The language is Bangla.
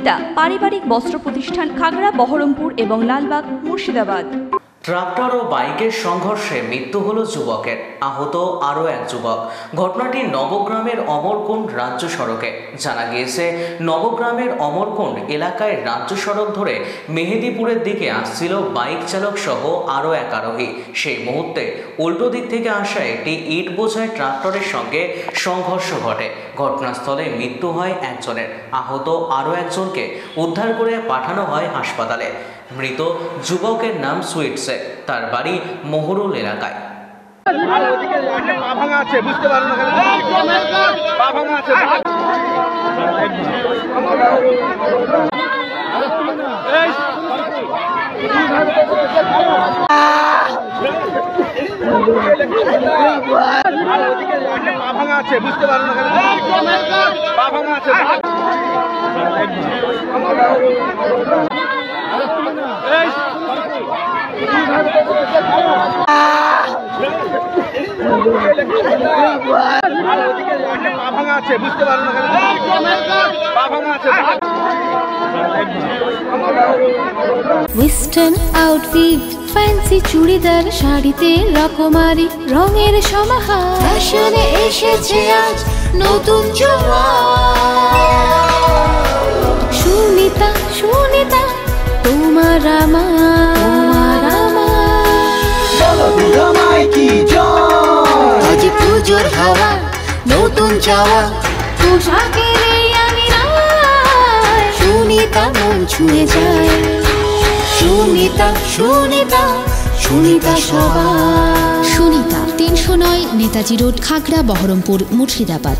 সুনিতা পারিবারিক বস্ত্র প্রতিষ্ঠান খাগড়া বহরমপুর এবং লালবাগ মুর্শিদাবাদ। ট্রাক্টর ও বাইকের সংঘর্ষে মৃত্যু হলো যুবকের, আহত আরও এক যুবক। ঘটনাটি নবগ্রামের অমরকুণ্ড রাজ্য সড়কে। জানা গিয়েছে, নবগ্রামের অমরকুণ্ড এলাকায় রাজ্য সড়ক ধরে মেহেদিপুরের দিকে আসছিল বাইক চালক সহ আরও এক আরোহী। সেই মুহূর্তে উল্টো দিক থেকে আসা একটি ইট বোঝাই ট্রাক্টরের সঙ্গে সংঘর্ষ ঘটে। ঘটনাস্থলে মৃত্যু হয় একজনের, আহত আরও একজনকে উদ্ধার করে পাঠানো হয় হাসপাতালে। মৃত যুবকের নাম সুইট শেখ, তার বাড়ি মহরুল এলাকায়। ওয়েস্টার্ন আউটফিট, ফ্যান্সি চুড়িদার, শাড়িতে রকমারি রঙের সমাহার, ফ্যাশনে এসেছে আজ নতুন সুনিতা, সুনিতা তোমার আমার আজ পুজোর হাওয়া, নতুন চাওয়া পোশাকের আমি সুনিতা মন ছুঁয়ে যায়। সুনিতা, সুনিতা, সুনিতা সবার। সুনিতা 309 নেতাজি রোড, খাগড়া বহরমপুর, মুর্শিদাবাদ।